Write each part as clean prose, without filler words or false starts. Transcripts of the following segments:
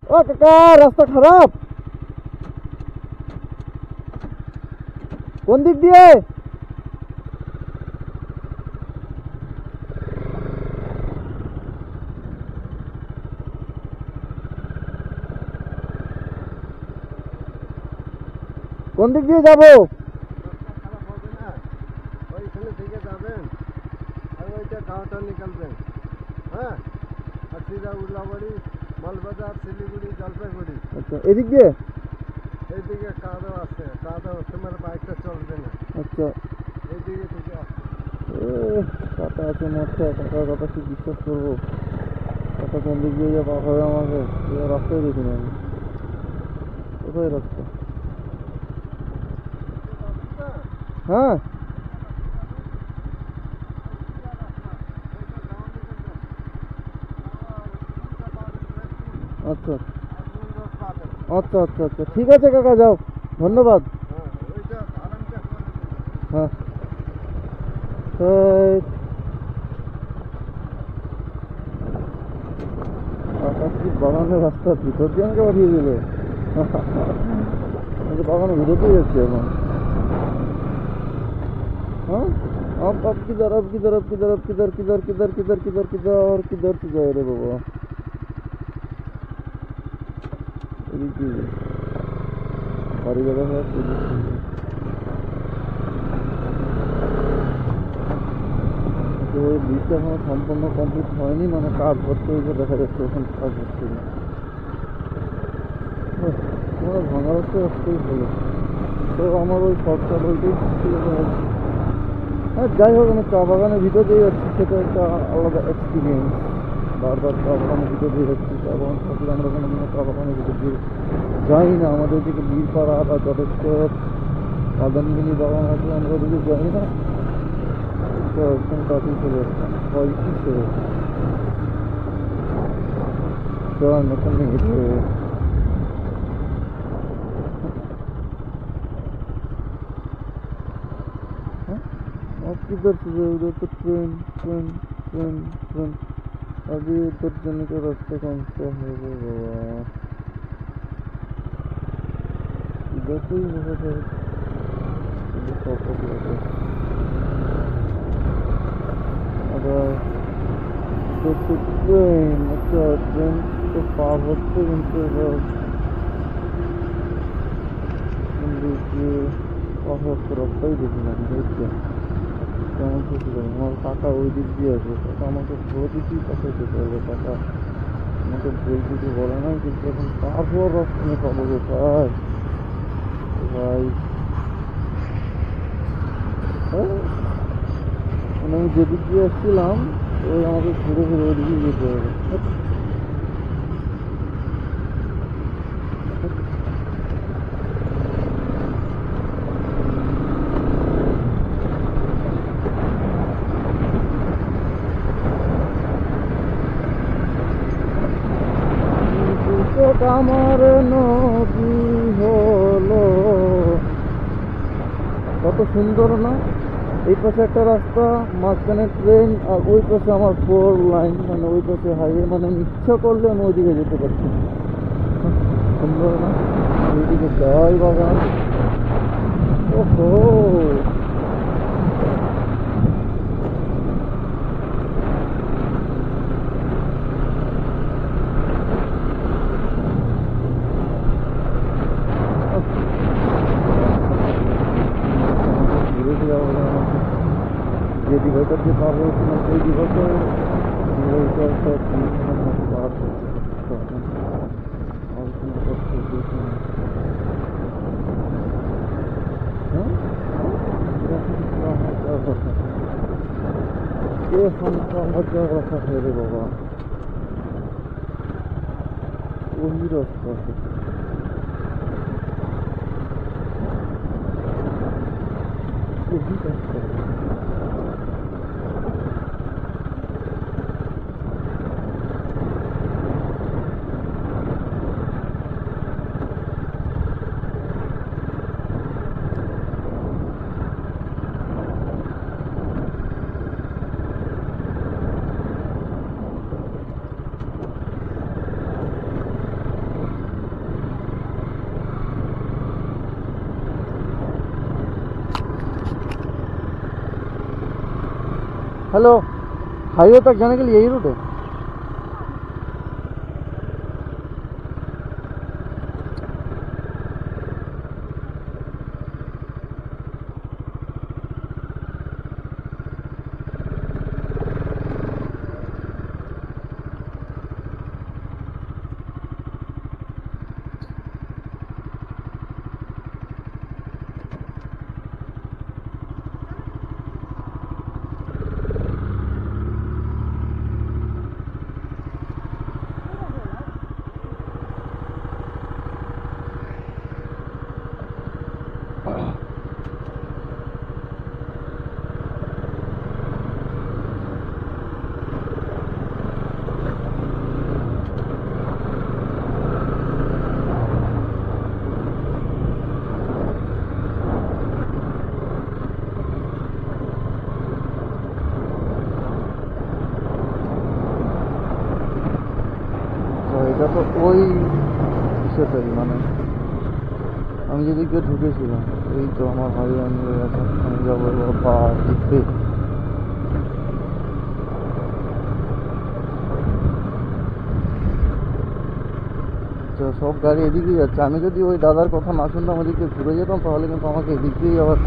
ও কাকা, রাস্তা খারাপ। কোন দিক দিয়ে? কোন দিক দিয়ে যাবো? খারাপ হবে না, ওইখানে থেকে যাবেন আর ওইটা খাওয়াটা নিকালবেন। হ্যাঁ, আর সিধা উল্লাবাড়ি, মালবাজার, শিলিগুড়ি, জলপাইগুড়ি। আচ্ছা, এদিক দিয়ে? এইদিকে কাদা আছে, কাদা তোমার বাইকটা চলবে না। আচ্ছা, এইদিকে থেকে আসছে। কাটা আছে মরছে, কাকার কথা কি বিশ্বাস করবো? কাটা কোন দিক দিয়ে যা পাঠাবে আমাকে, রাস্তায় দেখি না আমি। কোথায় রাস্তা? হ্যাঁ, আচ্ছা আচ্ছা আচ্ছা আচ্ছা, ঠিক আছে কাকা, যাও, ধন্যবাদ। হ্যাঁ, বাগানের রাস্তার ভিতর দিয়ে আমাকে পাঠিয়ে দিল। বাগানের ভিতর দিয়ে যাচ্ছি এখন। हाँ, अब किधर, अब किधर, अब किधर, अब किधर, किधर किधर किधर किधर किधर किधर से जा रहे बाबा? बारी जगह है। তো ওই ব্রিজটা এখনো সম্পূর্ণ কমপ্লিট হয়নি, মানে কাজ করতে হয়েছে, দেখা যাচ্ছে ওখানে কাজ হচ্ছে না। তোমরা ভাঙা রাস্তায় আসতেই হলো। তো আমার ওই শর্টকাট ওইটাই ঠিক আছে। হ্যাঁ, যাই হোক, আমি চা বাগানের ভিতর দিয়ে যাচ্ছি, সেটা একটা আলাদা এক্সপিরিয়েন্স। বারবার চা বাগানের ভিতর দিয়ে যাচ্ছি। চা বাগান থাকলে আমরা কোনো দিনও চা বাগানের ভিতর দিয়ে যাই না। আমাদের দিকে বীরপাড়া বা জটেশ্বর, বাদামগিনি বাগান আছে, আমরা ওদিকে যাই না। তো একদম কাছেই চলে আসতাম, হয় কি চলে চল নতুন গেছে। अब किधर से जाए? उधर तो ट्रेन ट्रेन ट्रेन ट्रेन। अभी उधर जाने का रास्ता कौन सा है वो बाबा? इधर से ही होगा शायद। इधर शॉर्टकट लगा। अगर तो ट्रेन, अच्छा ट्रेन तो पार होते घंटे बाद পাহাড় রাস্তাই দেখি না। কেমন খুশি করে আমার কাকা ওই দিক দিয়ে আছে। কাকা আমাকে পুরো দিকই পাশে যেতে হবে। কাকা আমাকে বই কিছু বলে না, কিন্তু এখন তারপর রাস্তা নিয়ে পাবো কোথায় ভাই? মানে আমি যেদিক দিয়ে এসেছিলাম ওই আমাকে ঘুরে ঘুরে ওই দিকেই যেতে হবে। আমার নদী হলো কত সুন্দর না? এই পাশে একটা রাস্তা, মাঝখানে ট্রেন, আর ওই পাশে আমার 4 লাইন, মানে ওই পাশে হাইওয়ে। মানে আমি ইচ্ছা করলে আমি ওইদিকে যেতে পারছি। সুন্দর না? ওইদিকে যাই বাগান। ওহো, যে ডিভাইডার দিয়ে পার হয়েছিল সেই ডিভাইডার পার রাখা হয় রে বাবা। ওই রাস্তা हेलो, हाईवे तक जाने के लिए यही रूट है? এটা তো ওই সেটাই মানে আমি যেদিকে ঢুকেছিলাম এই তো আমার ভাই আমি যাবো বা দিকে সব গাড়ি এদিকেই যাচ্ছে। আমি যদি ওই দাদার কথা না শুনতাম ওদিকে ঘুরে যেতাম তাহলে কিন্তু আমাকে এদিক দিয়েই আবার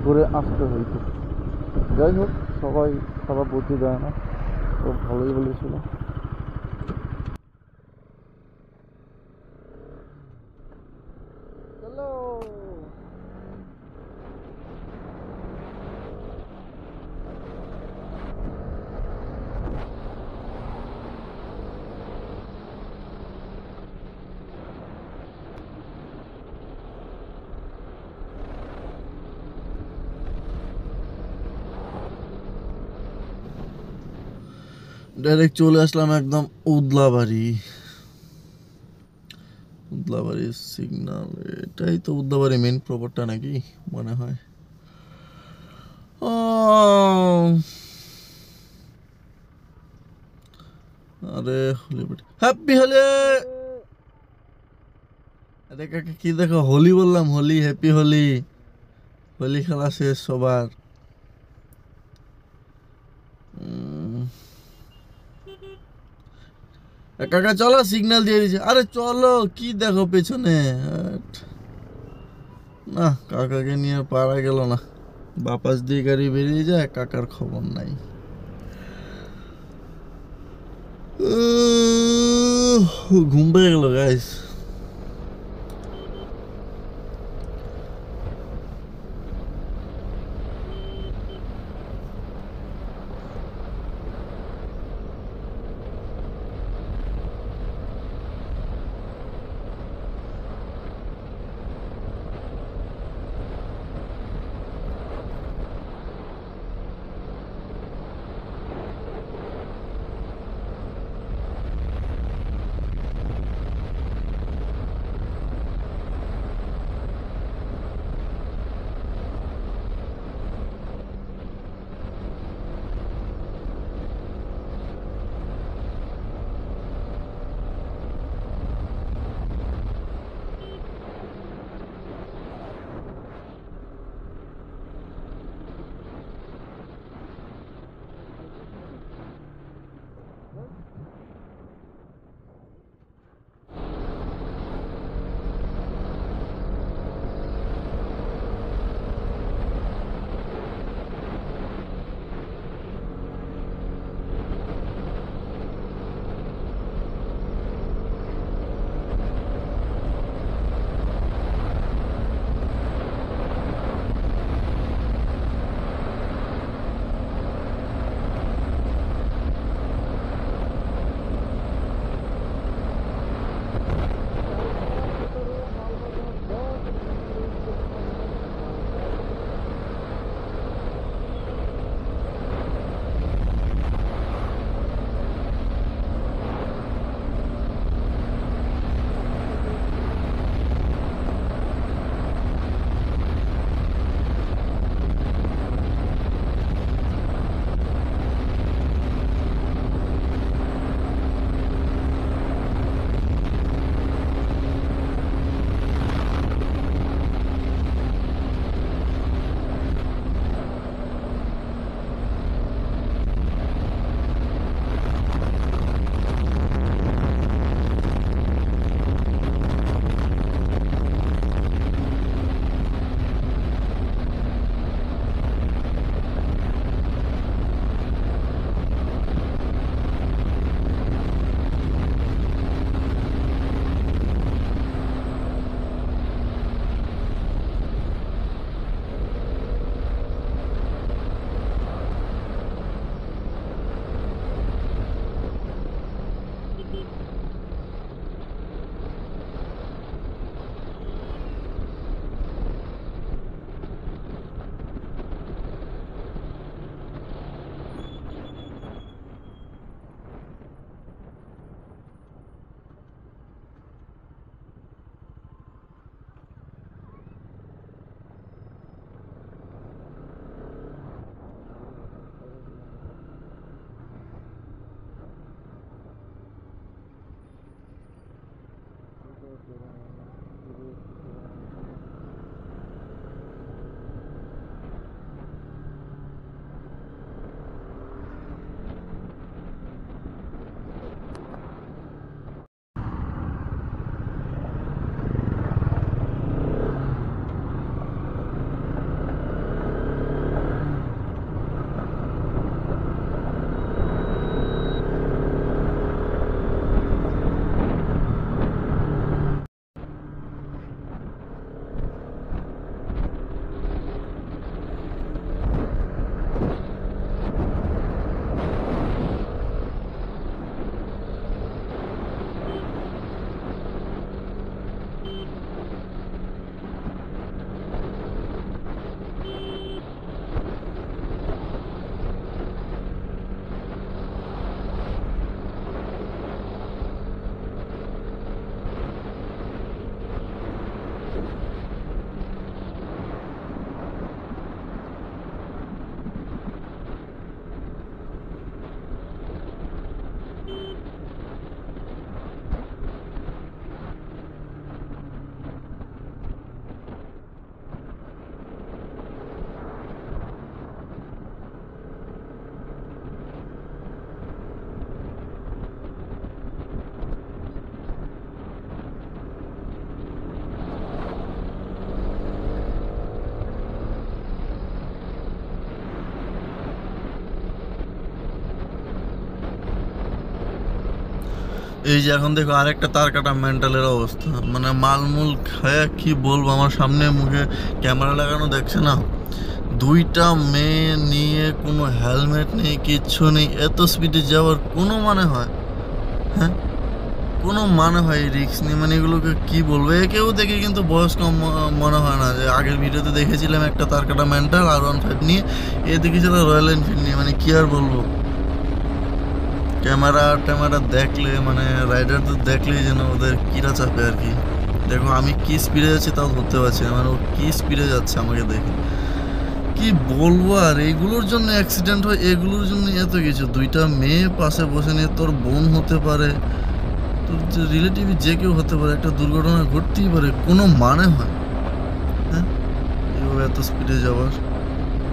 ঘুরে আসতে হইতো। যাই হোক, সবাই খারাপ বুদ্ধি দেয় না, সব ভালোই বলেছিল। ডাইরেক্ট চলে আসলাম একদম উদলাবাড়ি। উদলাবাড়ি সিগন্যাল, এটাই তো উদলাবাড়ি মেন প্রপারটা নাকি মনে হয়। আরে হ্যাপি হোলি। আরে কাকা কি দেখো, হোলি বললাম, হোলি, হ্যাপি হোলি। হোলি খেলা শেষ সবার। কাকা চলো, সিগন্যাল দিয়ে দিচ্ছে। আরে চলো, কি দেখো পেছনে। না, কাকাকে নিয়ে পারা গেল না। বাপাস দিয়ে গাড়ি বেরিয়ে যায়, কাকার খবর নাই। ঘুম পেয়ে গেল গাইস। এই যে এখন দেখো আরেকটা তার কাটা মেন্টালের অবস্থা, মানে মালমূল খায়া কি বলবো, আমার সামনে মুখে ক্যামেরা লাগানো দেখছে না, দুইটা মেয়ে নিয়ে কোনো হেলমেট নেই, কিচ্ছু নেই, এত স্পিডে যাওয়ার কোনো মানে হয়? হ্যাঁ, কোনো মানে হয় এই রিস্ক নিয়ে? মানে এগুলোকে কি বলবো, একেও দেখে কিন্তু বয়স কম মনে হয় না। যে আগের ভিডিওতে দেখেছিলাম একটা তার কাটা মেন্টাল R15 নিয়ে, এ দেখেছিলাম রয়্যাল এনফিল্ড নিয়ে, মানে কি আর বলবো। ক্যামেরা দেখলে মানে রাইডারদের দেখলেই যেন ওদের কিরা চাপে আর কি। দেখো আমি কি স্পিডে যাচ্ছি তাও ধরতে পারছি না, মানে ও কি স্পিডে যাচ্ছে আমাকে দেখে, কি বলবো। আর এগুলোর জন্য অ্যাক্সিডেন্ট হয়, এগুলোর জন্য এত কিছু। দুইটা মেয়ে পাশে বসে নিয়ে, তোর বোন হতে পারে, তোর যে রিলেটিভ যে কেউ হতে পারে, একটা দুর্ঘটনা ঘটতেই পারে, কোনো মানে হয়? হ্যাঁ, এভাবে এত স্পিডে যাওয়ার।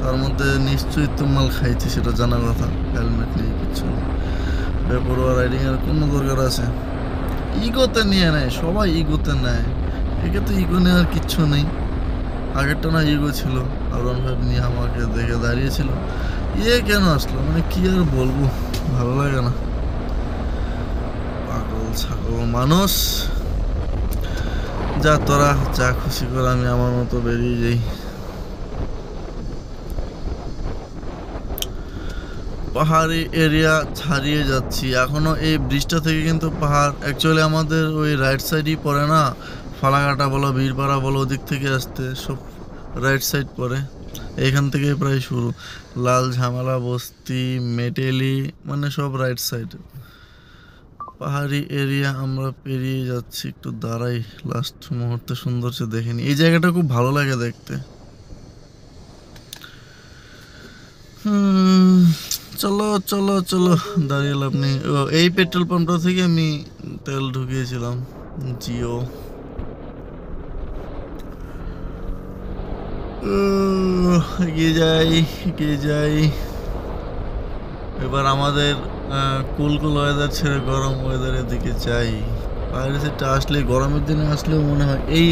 তার মধ্যে নিশ্চয়ই তো মাল খাইছে, সেটা জানা কথা, হেলমেট নেই, কিচ্ছু নেই। বেপরোয়া রাইডিং এর কোনো দরকার আছে? ইগোতে নিয়ে নেয় সবাই, ইগোতে নেয়। একে তো ইগো নেওয়ার কিচ্ছু নেই। আগেরটা না ইগো ছিল, R15 নিয়ে আমাকে দেখে দাঁড়িয়েছিল, কেন আসলো, মানে কি আর বলবো, ভালো লাগে না। পাগল ছাগল মানুষ। যা তোরা যা খুশি কর, আমি আমার মতো বেরিয়ে যাই। পাহাড়ি এরিয়া ছাড়িয়ে যাচ্ছি এখনো। এই ব্রিজটা থেকে কিন্তু পাহাড় অ্যাকচুয়ালি আমাদের ওই রাইট সাইডই পড়ে না, ফালাকাটা বলো, বীরপাড়া বলো, ওদিক থেকে আসতে সব রাইট সাইড পড়ে। এখান থেকে প্রায় শুরু, লাল ঝামেলা বস্তি, মেটেলি, মানে সব রাইট সাইড। পাহাড়ি এরিয়া আমরা পেরিয়ে যাচ্ছি, একটু দাঁড়াই, লাস্ট মুহূর্তে সৌন্দর্য দেখেনি। এই জায়গাটা খুব ভালো লাগে দেখতে। চলো চলো চলো, দাঁড়িয়ে লাভ নেই। এই পেট্রোল পাম্পটা থেকে আমি তেল ঢুকিয়েছিলাম, জিও। এগিয়ে যাই। এবার আমাদের কুল ওয়েদার ছেড়ে গরম ওয়েদারের দিকে যাই। বাইরে সেটা আসলে, গরমের দিনে আসলেও মনে হয়, এই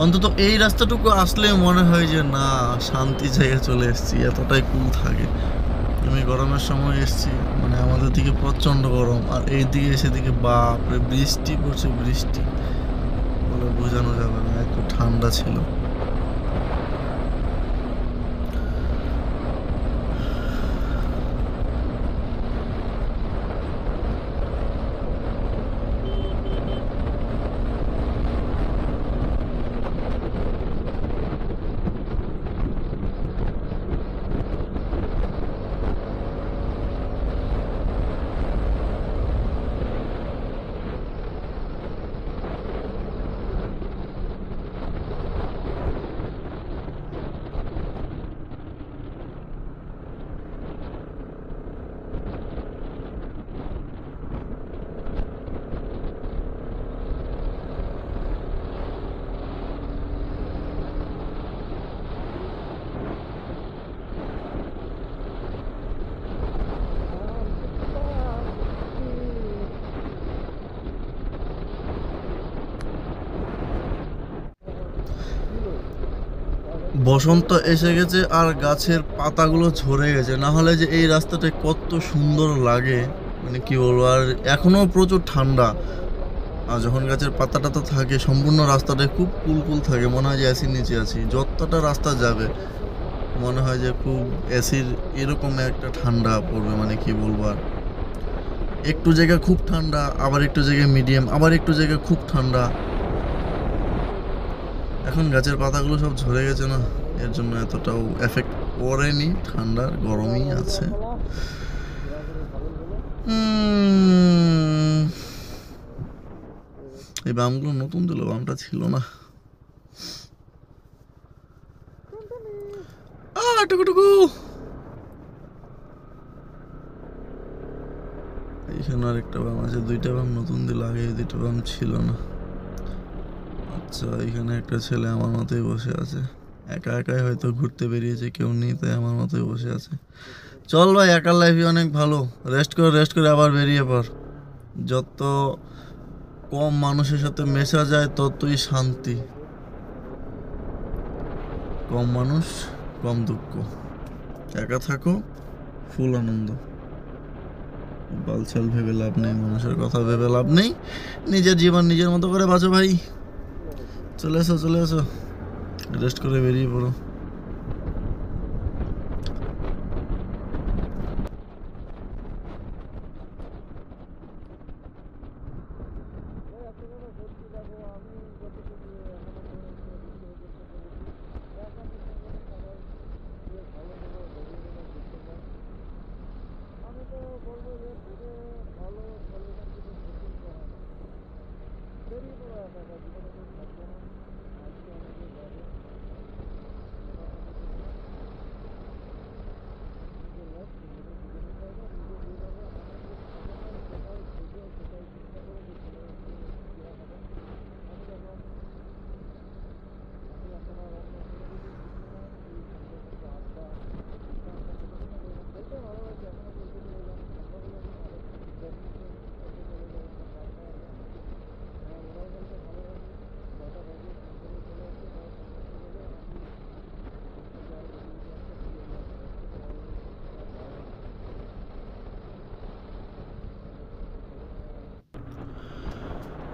অন্তত এই রাস্তাটুকু আসলে মনে হয় যে না, শান্তি জায়গায় চলে এসেছি, এতটাই কুল থাকে। আমি গরমের সময় এসেছি, মানে আমাদের দিকে প্রচণ্ড গরম, আর এই দিকে সেদিকে বাপরে বৃষ্টি পড়ছে, বৃষ্টি বলে বোঝানো যাবে না, একটু ঠান্ডা ছিল। বসন্ত এসে গেছে আর গাছের পাতাগুলো ঝরে গেছে, না হলে যে এই রাস্তাটা কত সুন্দর লাগে মানে কি বলবো। আর এখনো প্রচুর ঠান্ডা, আর যখন গাছের পাতাটা তো থাকে সম্পূর্ণ রাস্তাটা খুব কুল থাকে, মনে হয় যে এসির নিচে আছি। যতটা রাস্তা যাবে মনে হয় যে খুব এসির এরকম একটা ঠান্ডা পড়বে, মানে কি বলবো। আর একটু জায়গা খুব ঠান্ডা, আবার একটু জায়গায় মিডিয়াম, আবার একটু জায়গা খুব ঠান্ডা। এখন গাছের পাতাগুলো সব ঝরে গেছে না, এর জন্য এতটাও এফেক্ট পড়েনি, ঠান্ডার গরমই আছে। এই বামগুলো নতুন দিল, বামটা ছিল না। টুকুটুকু এইখানে আরেকটা বাম আছে, দুইটা বাম নতুন দিল, আগে এই দুইটা বাম ছিল না। আচ্ছা, এখানে একটা ছেলে আমার মতোই বসে আছে, একা একাই হয়তো ঘুরতে বেরিয়েছে, কেউ নেই তাই আমার মতোই বসে আছে। চল ভাই, একার লাইফই অনেক ভালো, রেস্ট করে আবার বেরিয়ে পড়। যত কম মানুষের সাথে মেশা যায় ততই শান্তি, কম মানুষ কম দুঃখ, একা থাকো ফুল আনন্দ। বালছাল ভেবে লাভ নেই, মানুষের কথা ভেবে লাভ নেই, নিজের জীবন নিজের মতো করে বাঁচো ভাই। চলে এসো, রেস্ট করে বেরিয়ে পড়ো।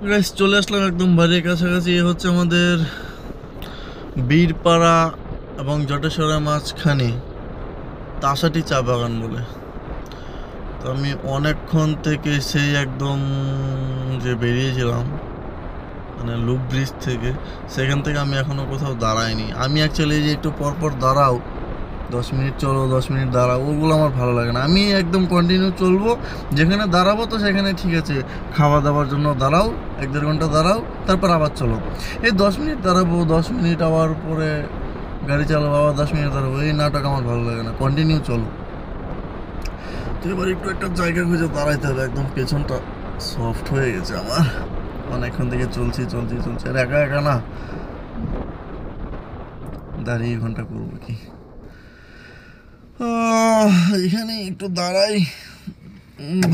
গাইস, চলে আসলাম একদম বাড়ির কাছাকাছি। এ হচ্ছে আমাদের বীরপাড়া এবং জটেশ্বরের মাঝখানে তাসাটি চা বাগান বলে। তো আমি অনেকক্ষণ থেকে সেই একদম যে বেরিয়েছিলাম মানে লুপ ব্রিজ থেকে, সেখান থেকে আমি এখনো কোথাও দাঁড়াইনি। আমি অ্যাকচুয়ালি যে একটু পরপর দাঁড়াও, 10 মিনিট চলো 10 মিনিট দাঁড়াও, ওগুলো আমার ভালো লাগে না। আমি একদম কন্টিনিউ চলবো, যেখানে দাঁড়াবো তো সেখানে ঠিক আছে, খাওয়া দাওয়ার জন্য দাঁড়াও, 1-1.5 ঘন্টা দাঁড়াও, তারপর আবার চলো। এই 10 মিনিট দাঁড়াবো, 10 মিনিট আবার পরে গাড়ি চালাবো, আবার 10 মিনিট দাঁড়াবো, এই নাটক আমার ভালো লাগে না, কন্টিনিউ চলো। তো এবার একটু একটা জায়গা খুঁজে দাঁড়াইতে হবে, একদম পেছনটা সফট হয়ে গেছে আমার, অনেকক্ষণ থেকে চলছি আর একা একা না, দাঁড়িয়ে ঘন্টা করবো কি। এখানে একটু দাঁড়াই,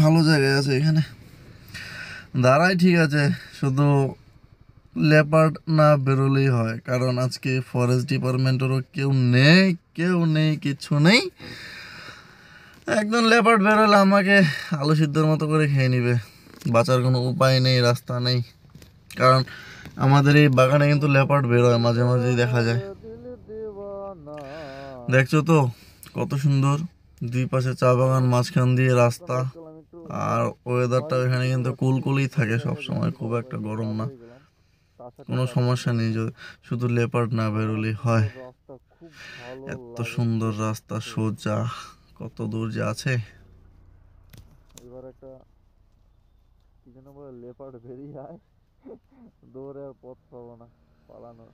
ভালো জায়গায় আছে এখানে দাঁড়াই, ঠিক আছে, শুধু লেপার্ড না বেরোলেই হয়, কারণ আজকে ফরেস্ট ডিপার্টমেন্টেরও কেউ নেই, কিচ্ছু নেই। একদম লেপার্ড বেরোলে আমাকে আলু সিদ্ধর মতো করে খেয়ে নিবে, বাঁচার কোনো উপায় নেই, রাস্তা নেই। কারণ আমাদের এই বাগানে কিন্তু লেপার্ড বেরোয় মাঝে মাঝেই দেখা যায়। দেখছো তো কত সুন্দর, দুই পাশে চা বাগান, মাঝখান দিয়ে রাস্তা, আর ওয়েদারটা এখানে কিন্তু কুলকুলই থাকে সব সময়, খুব একটা গরম না, কোনো সমস্যা নেই, শুধু লেপার্ড না বেরোলেই হয়। এত সুন্দর রাস্তা, সোজা, কত দূর যে আছে। এবার একটা কি যেন বলে, লেপার্ড বেরিয়ে যায়, দৌড়ে আর পথ পাবো না পালানোর।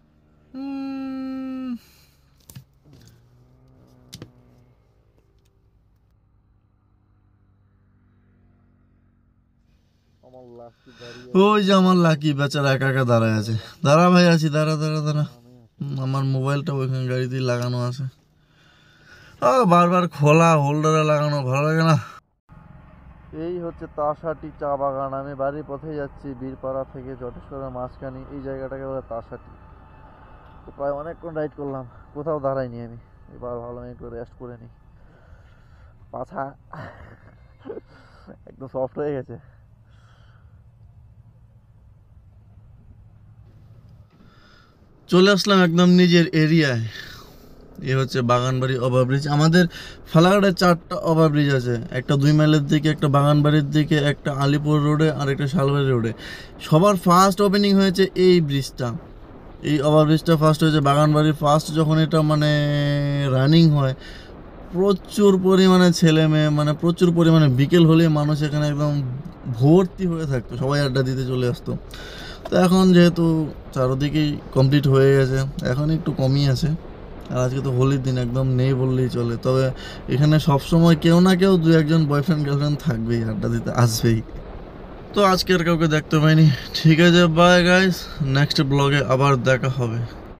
ওই যে আমার লাকি বেচারা একা একা দাঁড়ায় আছে। দাঁড়া ভাই, আছি, দাঁড়া। আমার মোবাইলটা ওইখানে গাড়িতেই লাগানো আছে, বারবার খোলা, হোল্ডারে লাগানো ভালো লাগে না। এই হচ্ছে তাসাটি চা বাগান। আমি বাড়ির পথে যাচ্ছি, বীরপাড়া থেকে জটেশ্বরের মাঝখানে এই জায়গাটাকে বলে তাসাটি। তো প্রায় অনেকক্ষণ রাইড করলাম, কোথাও দাঁড়াইনি আমি। এবার ভাবলাম একটু রেস্ট করে নিই, পাছা একদম সফট হয়ে গেছে। চলে আসলাম একদম নিজের এরিয়ায়। এ হচ্ছে বাগানবাড়ি ওভারব্রিজ। আমাদের ফালাকাটায় 4টা ওভারব্রিজ আছে, একটা 2 মাইলের দিকে, একটা বাগানবাড়ির দিকে, একটা আলিপুর রোডে, আর একটা শালবাড়ি রোডে। সবার ফার্স্ট ওপেনিং হয়েছে এই ব্রিজটা, এই ওভারব্রিজটা ফার্স্ট হয়েছে বাগানবাড়ির। ফার্স্ট যখন এটা মানে রানিং হয়, প্রচুর পরিমাণে ছেলে মেয়ে, মানে প্রচুর পরিমাণে বিকেল হলে মানুষ এখানে একদম ভর্তি হয়ে থাকতো, সবাই আড্ডা দিতে চলে আসতো। তো এখন যেহেতু চারদিকেই কমপ্লিট হয়ে গেছে, এখন একটু কমই আছে। আর আজকে তো হোলির দিন, একদম নেই বললেই চলে। তবে এখানে সবসময় কেউ না কেউ 2-1 বয়ফ্রেন্ড গার্লফ্রেন্ড থাকবেই, আড্ডা দিতে আসবেই। তো আজকে আর কাউকে দেখতে পাইনি। ঠিক আছে, বাই গাইস, নেক্সট ব্লগে আবার দেখা হবে।